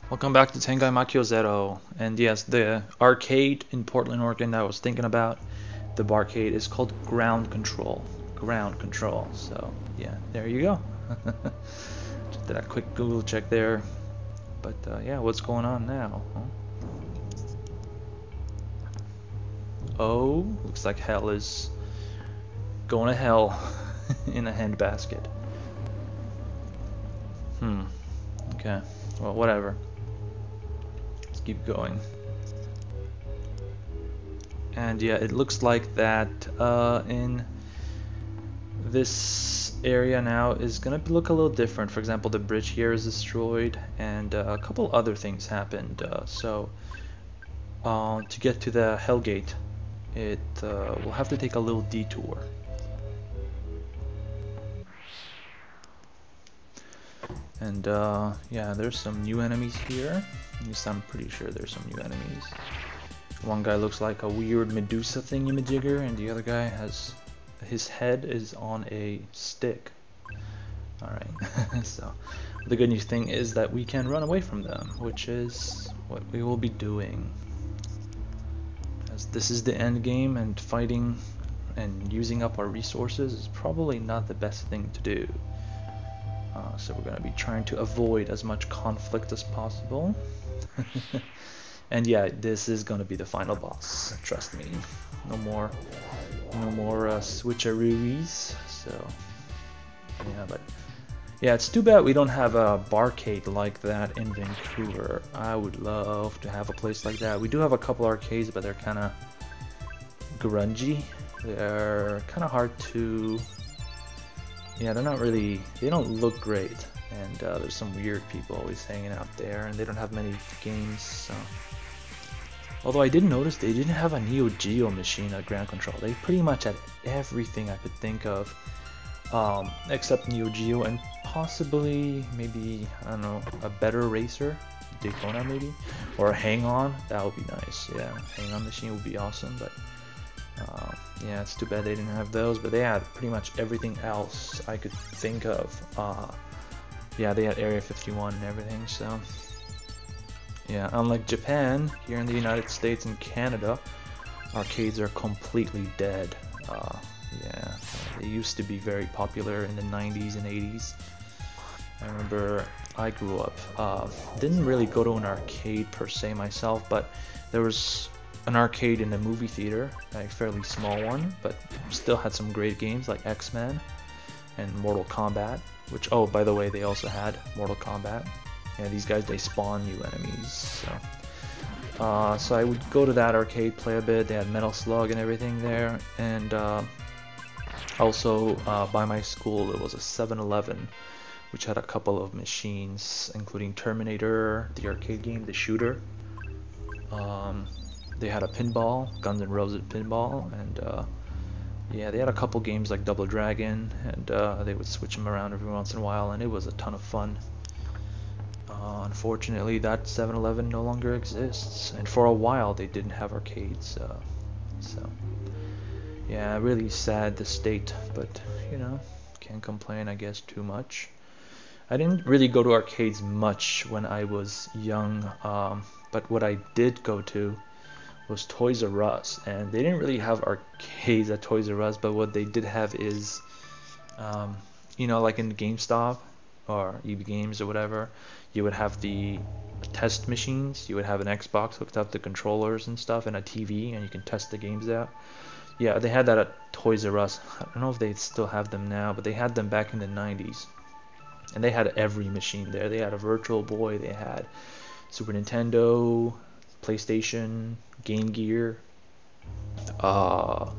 Welcome back to Tengai Makyo Zero. And yes, the arcade in Portland, Oregon that I was thinking about, the barcade is called Ground Control. Ground Control. So yeah, there you go. Just did a quick Google check there. But yeah, what's going on now? Huh? Oh, looks like hell is going to hell in a handbasket. Okay. Well, whatever. Let's keep going. And yeah, it looks like that in this area now is gonna look a little different. For example, the bridge here is destroyed, and a couple other things happened. To get to the Hellgate, it will have to take a little detour. And yeah, there's some new enemies here. At least I'm pretty sure there's some new enemies. One guy looks like a weird Medusa thingy-majigger, and the other guy has his head is on a stick. Alright, so the good news thing is that we can run away from them, which is what we will be doing. As this is the end game, and fighting and using up our resources is probably not the best thing to do. So we're going to be trying to avoid as much conflict as possible. And yeah, this is going to be the final boss, trust me. No more switcheroos. So yeah, but yeah, it's too bad we don't have a barcade like that in Vancouver. I would love to have a place like that. We do have a couple arcades, but they're kind of grungy. They're kind of hard to... Yeah, they're not really... They don't look great. And there's some weird people always hanging out there, and they don't have many games, so... Although I did notice they didn't have a Neo Geo machine at Ground Control. They pretty much had everything I could think of. Except Neo Geo, and possibly maybe, I don't know, a better racer, Daytona maybe, or a hang-on. That would be nice. Yeah, hang-on machine would be awesome. But yeah, it's too bad they didn't have those. But they had pretty much everything else I could think of. Yeah, they had Area 51 and everything. So yeah, unlike Japan, here in the United States and Canada, arcades are completely dead. Yeah, they used to be very popular in the 90s and 80s. I remember I grew up, didn't really go to an arcade per se myself, but there was an arcade in the movie theater, a fairly small one, but still had some great games like X-Men and Mortal Kombat, which, oh, by the way, they also had Mortal Kombat. Yeah, these guys, they spawn new enemies, so I would go to that arcade, play a bit. They had Metal Slug and everything there, and also by my school there was a 7-Eleven which had a couple of machines, including Terminator, the arcade game, the shooter. They had a pinball, Guns N' Roses pinball, and yeah, they had a couple games like Double Dragon, and they would switch them around every once in a while, and it was a ton of fun. Unfortunately, that 7-Eleven no longer exists, and for a while they didn't have arcades, so yeah, really sad the state, but you know, can't complain, I guess, too much. I didn't really go to arcades much when I was young, but what I did go to was Toys R Us, and they didn't really have arcades at Toys R Us, but what they did have is, you know, like in GameStop or EB Games or whatever, you would have the test machines. You would have an Xbox hooked up to controllers and stuff, and a TV, and you can test the games out. Yeah, they had that at Toys R Us. I don't know if they still have them now, but they had them back in the 90s. And they had every machine there. They had a Virtual Boy, they had Super Nintendo, PlayStation, Game Gear. Let's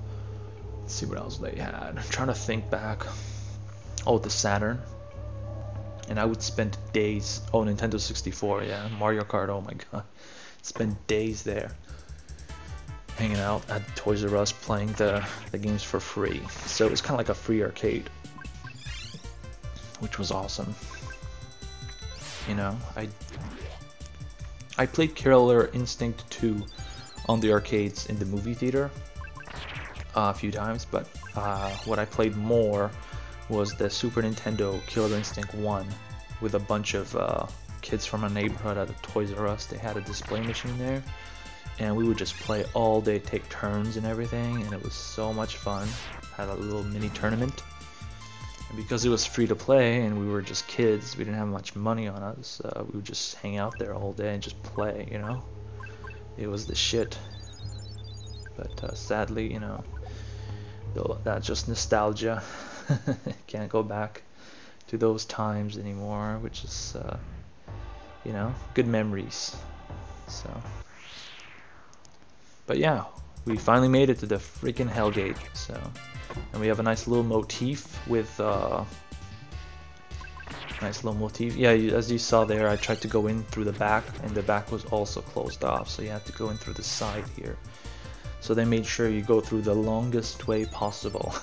see what else they had. I'm trying to think back. Oh, the Saturn. And I would spend days. Oh, Nintendo 64, yeah. Mario Kart, oh my god. Spend days there, hanging out at Toys R Us playing the games for free. So it was kind of like a free arcade, which was awesome. You know, I played Killer Instinct 2 on the arcades in the movie theater a few times, but what I played more was the Super Nintendo Killer Instinct 1 with a bunch of kids from our neighborhood at the Toys R Us. They had a display machine there, and we would just play all day, take turns and everything, and it was so much fun. Had a little mini tournament, and because it was free to play and we were just kids, we didn't have much money on us, we would just hang out there all day and just play, you know. It was the shit. But sadly, you know, that's just nostalgia. Can't go back to those times anymore, which is, you know, good memories. So, but yeah, we finally made it to the freaking Hellgate. So, and we have a nice little motif with, nice little motif. Yeah, as you saw there, I tried to go in through the back, and the back was also closed off, so you had to go in through the side here. So they made sure you go through the longest way possible.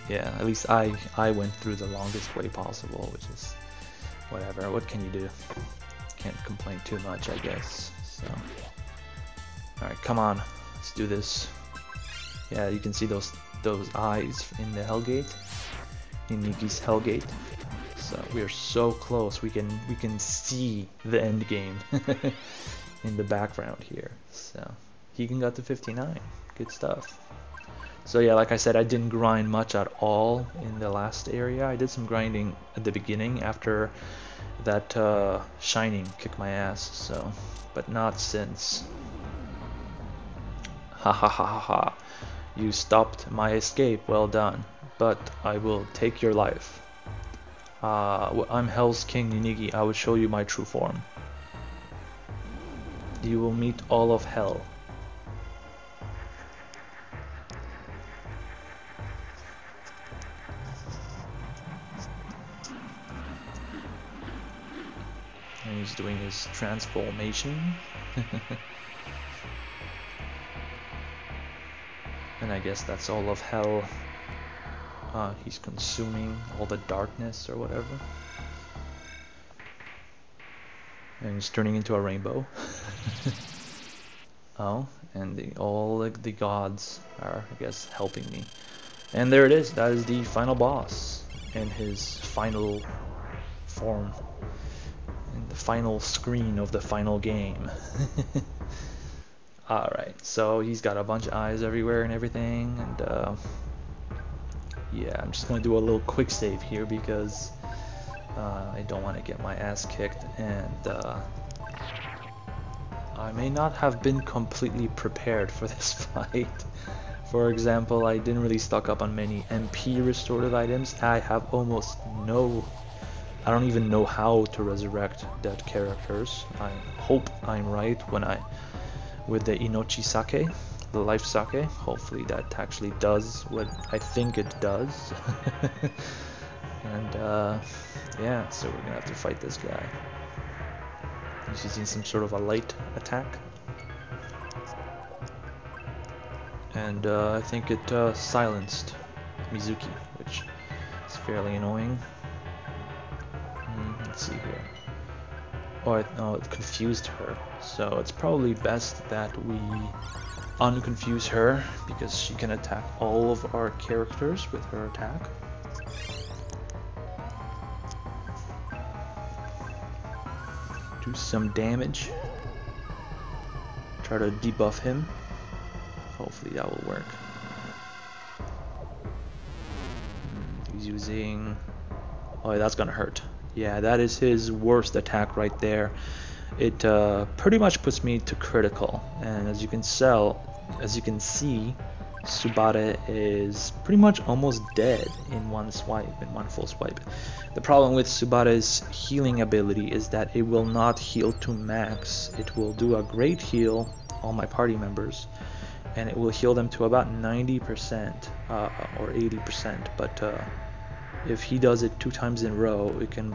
Yeah, at least I went through the longest way possible, which is whatever. What can you do? Can't complain too much, I guess. So, all right, come on, let's do this. Yeah, you can see those eyes in the Hellgate, in Niki's Hellgate. So we are so close. We can see the end game in the background here. So Keegan got to 59. Good stuff. So yeah, like I said, I didn't grind much at all in the last area. I did some grinding at the beginning after that Shining kicked my ass. So, but not since. Ha ha ha ha ha. You stopped my escape. Well done. But I will take your life. I'm Hell's King Yunigi. I will show you my true form. You will meet all of Hell. And he's doing his transformation. And I guess that's all of Hell. He's consuming all the darkness or whatever. And he's turning into a rainbow. Oh, and all the gods are, I guess, helping me. And there it is. That is the final boss in his final form. In the final screen of the final game. Alright, so he's got a bunch of eyes everywhere and everything, and yeah, I'm just gonna do a little quick save here because I don't want to get my ass kicked, and I may not have been completely prepared for this fight. For example, I didn't really stock up on many MP restorative items. I have almost no... I don't even know how to resurrect dead characters. I hope I'm right with the Inochi Sake, the life sake. Hopefully that actually does what I think it does. And yeah, so we're gonna have to fight this guy. He's using some sort of a light attack. And I think it silenced Mizuki, which is fairly annoying. Let's see here. Oh, no, it confused her. So it's probably best that we unconfuse her, because she can attack all of our characters with her attack. Do some damage. Try to debuff him. Hopefully that will work. He's using... Oh, that's gonna hurt. Yeah, that is his worst attack right there. It pretty much puts me to critical, and as you can see, Subare is pretty much almost dead in one swipe, in one full swipe. The problem with Subare's healing ability is that it will not heal to max. It will do a great heal, all my party members, and it will heal them to about 90% or 80%, but if he does it 2 times in a row, it can,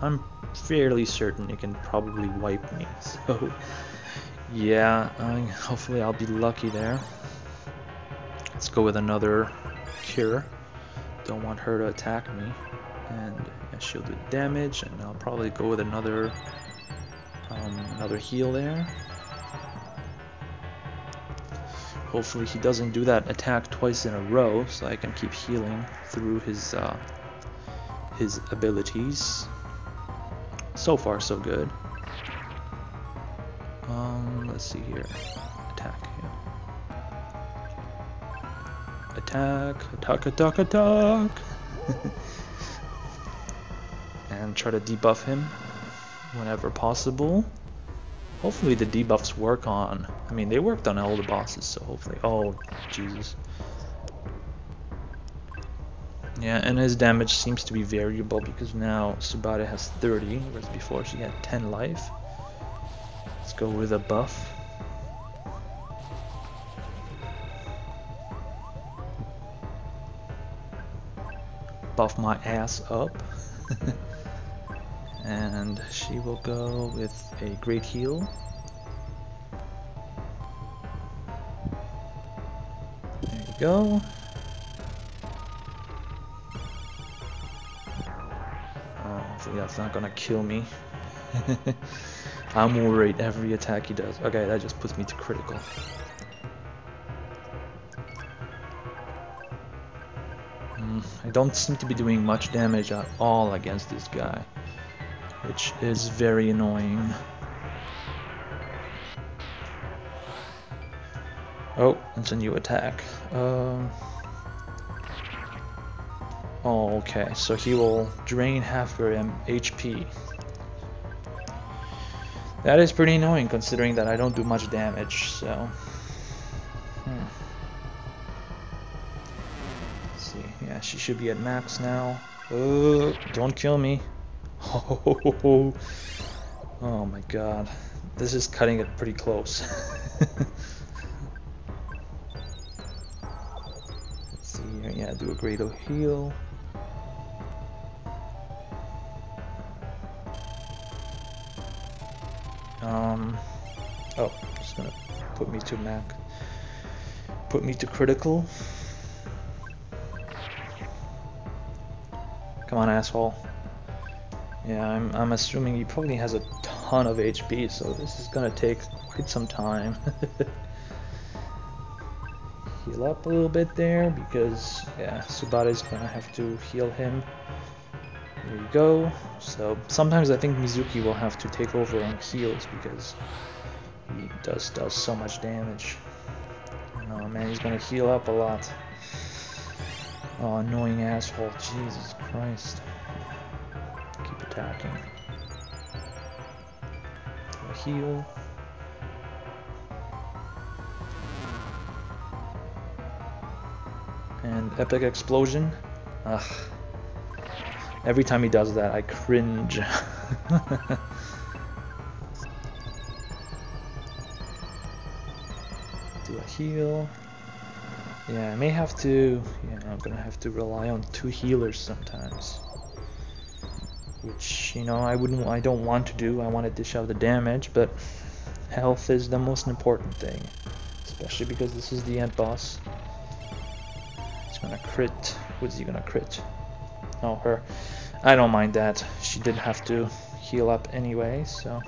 I'm fairly certain it can probably wipe me. So yeah, hopefully I'll be lucky there. Let's go with another cure. Don't want her to attack me. And yeah, she'll do damage, and I'll probably go with another heal there. Hopefully he doesn't do that attack twice in a row, so I can keep healing through his abilities. So far, so good. Let's see here. Attack. Yeah. Attack. And try to debuff him whenever possible. Hopefully the debuffs work on... I mean, they worked on all the bosses, so hopefully... Oh, Jesus. Yeah, and his damage seems to be variable because now Tsubada has 30, whereas before she had 10 life. Let's go with a buff. Buff my ass up. And she will go with a great heal. There you go. Oh, hopefully that's not gonna kill me. I'm worried every attack he does. Okay, that just puts me to critical. I don't seem to be doing much damage at all against this guy, which is very annoying. Oh, it's a new attack. Oh, okay, so he will drain half your HP. That is pretty annoying considering that I don't do much damage, so... Let's see, yeah, she should be at max now. Don't kill me. Oh my god. This is cutting it pretty close. Let's see here, yeah, do a great heal. Oh, just gonna put me to max. Put me to critical. Come on, asshole. Yeah, I'm assuming he probably has a ton of HP, so this is gonna take quite some time. Heal up a little bit there, because, yeah, Tsubada is gonna have to heal him. There you go. So, sometimes I think Mizuki will have to take over on heals, because he does so much damage. Oh man, he's gonna heal up a lot. Oh, annoying asshole. Jesus Christ. Keep attacking. Heal. And epic explosion. Ugh. Every time he does that, I cringe. Do a heal. Yeah, I may have to... Yeah, I'm gonna have to rely on 2 healers sometimes. Which, you know, I don't want to do. I want to dish out the damage, but health is the most important thing. Especially because this is the end boss. He's gonna crit. What's he gonna crit? Oh, her. I don't mind that. She did have to heal up anyway, so...